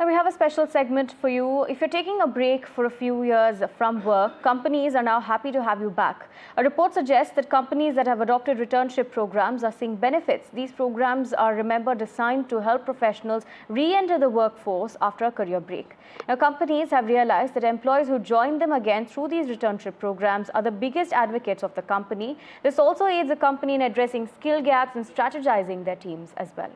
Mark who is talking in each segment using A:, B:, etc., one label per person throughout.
A: Now we have a special segment for you. If you're taking a break for a few years from work, companies are now happy to have you back. A report suggests that companies that have adopted returnship programs are seeing benefits. These programs are, remember, designed to help professionals re-enter the workforce after a career break. Now, companies have realized that employees who join them again through these returnship programs are the biggest advocates of the company. This also aids the company in addressing skill gaps and strategizing their teams as well.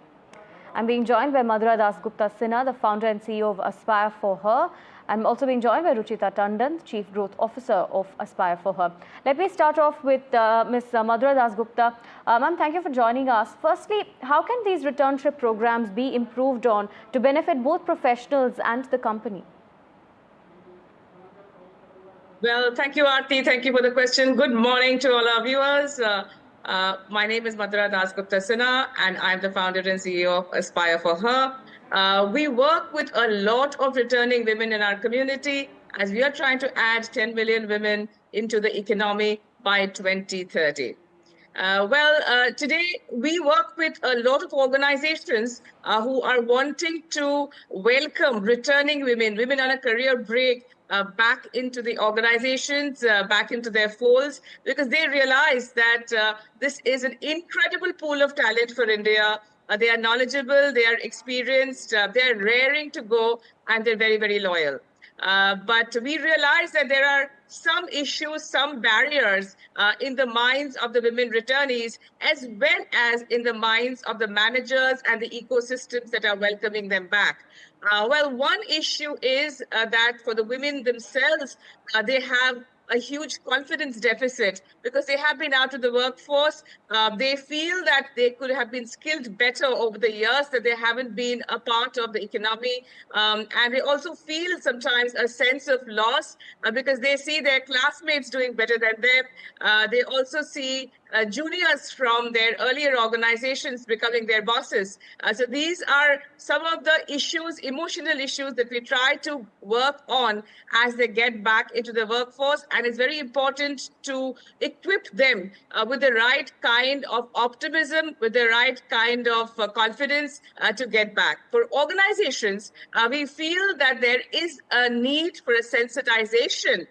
A: I'm being joined by Madhura Dasgupta Sinha, the founder and CEO of Aspire for Her. I'm also being joined by Ruchita Tandon, Chief Growth Officer of Aspire for Her. Let me start off with Ms. Madhura Dasgupta. Ma'am, thank you for joining us. Firstly, how can these returnship programs be improved on to benefit both professionals and the company?
B: Well, thank you, Aarti. Thank you for the question. Good morning to all our viewers. My name is Madhura Dasgupta Sinha, and I'm the founder and CEO of Aspire for Her. We work with a lot of returning women in our community as we are trying to add 10 million women into the economy by 2030. Today we work with a lot of organizations who are wanting to welcome returning women on a career break back into the organizations, back into their folds, because they realize that this is an incredible pool of talent for India. They are knowledgeable, they are experienced, they're raring to go, and they're very, very loyal. But we realize that there are some issues, some barriers in the minds of the women returnees, as well as in the minds of the managers and the ecosystems that are welcoming them back. One issue is that for the women themselves, they have a huge confidence deficit because they have been out of the workforce. They feel that they could have been skilled better over the years, that they haven't been a part of the economy. And they also feel sometimes a sense of loss because they see their classmates doing better than them. They also see juniors from their earlier organizations becoming their bosses. So these are some of the issues, emotional issues that we try to work on as they get back into the workforce. And it's very important to equip them with the right kind of optimism, with the right kind of confidence to get back. For organizations, we feel that there is a need for a sensitization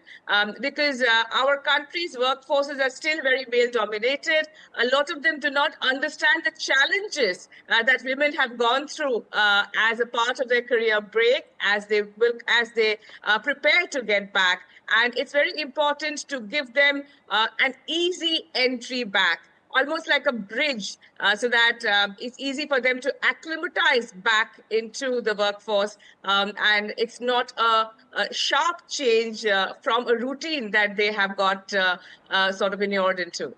B: because our country's workforces are still very male-dominated. A lot of them do not understand the challenges that women have gone through as a part of their career break, as they prepare to get back. And it's very important to give them an easy entry back, almost like a bridge, so that it's easy for them to acclimatize back into the workforce. And it's not a sharp change from a routine that they have got sort of inured into.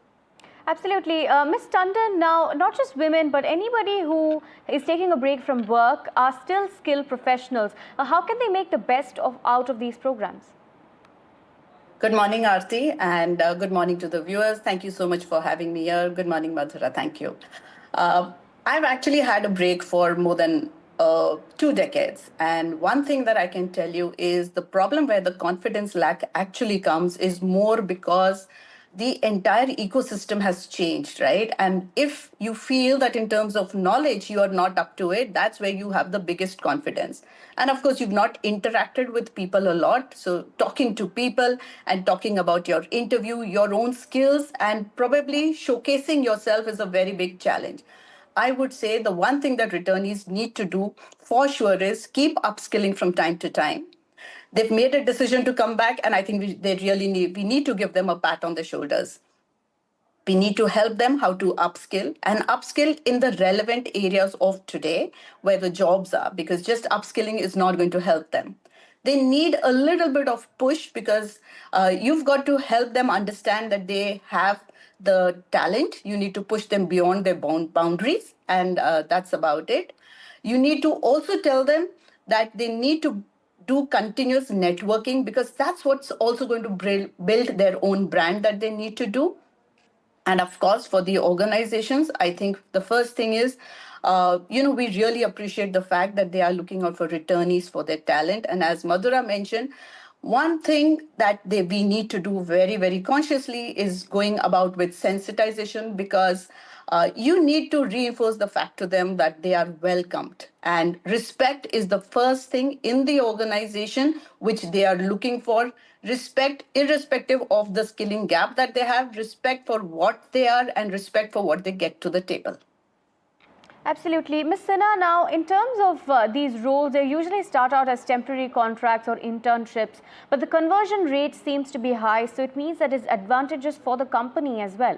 A: Absolutely. Ms. Tandon, now, not just women, but anybody who is taking a break from work are still skilled professionals. How can they make the best out of these programs?
C: Good morning, Aarti, and good morning to the viewers. Thank you so much for having me here. Good morning, Madhura. Thank you. I've actually had a break for more than 2 decades. And one thing that I can tell you is the problem where the confidence lack actually comes is more because the entire ecosystem has changed, right? And if you feel that in terms of knowledge, you are not up to it, that's where you have the biggest confidence. And of course, you've not interacted with people a lot. So talking to people and talking about your interview, your own skills, and probably showcasing yourself is a very big challenge. I would say the one thing that returnees need to do for sure is keep upskilling from time to time. They've made a decision to come back, and I think we need to give them a pat on the shoulders. We need to help them how to upskill and upskill in the relevant areas of today where the jobs are, because just upskilling is not going to help them. They need a little bit of push because you've got to help them understand that they have the talent. You need to push them beyond their boundaries, and that's about it. You need to also tell them that they need to do continuous networking because that's what's also going to build their own brand that they need to do. And of course, for the organizations, I think the first thing is, we really appreciate the fact that they are looking out for returnees for their talent. And as Madhura mentioned, one thing that we need to do very, very consciously is going about with sensitization because You need to reinforce the fact to them that they are welcomed. And respect is the first thing in the organization which they are looking for. Respect, irrespective of the skilling gap that they have, respect for what they are, and respect for what they get to the table.
A: Absolutely. Ms. Sinha, now in terms of these roles, they usually start out as temporary contracts or internships, but the conversion rate seems to be high, so it means that it's advantageous for the company as well.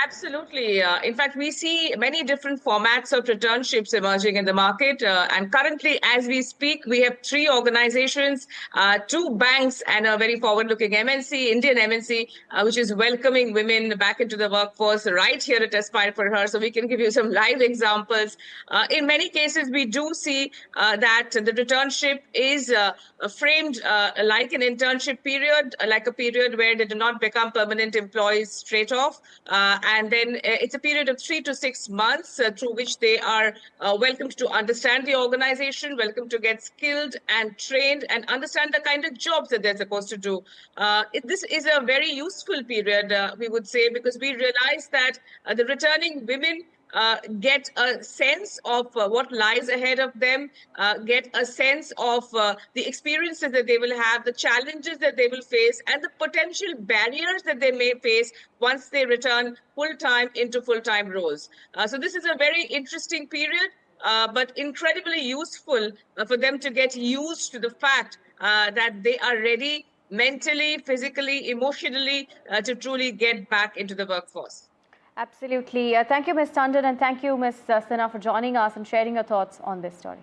B: Absolutely. In fact, we see many different formats of returnships emerging in the market. And currently, as we speak, we have 3 organizations, 2 banks, and a very forward-looking MNC, Indian MNC, which is welcoming women back into the workforce right here at Aspire for Her. So we can give you some live examples. In many cases, we do see that the returnship is framed like an internship period, like a period where they do not become permanent employees straight off. And then it's a period of 3 to 6 months through which they are welcomed to understand the organization, welcome to get skilled and trained and understand the kind of jobs that they're supposed to do. This is a very useful period, we would say, because we realize that the returning women get a sense of what lies ahead of them, get a sense of the experiences that they will have, the challenges that they will face, and the potential barriers that they may face once they return full-time into full-time roles. So this is a very interesting period, but incredibly useful for them to get used to the fact that they are ready mentally, physically, emotionally to truly get back into the workforce.
A: Absolutely. Thank you, Ms. Tandon, and thank you, Ms. Sinha, for joining us and sharing your thoughts on this story.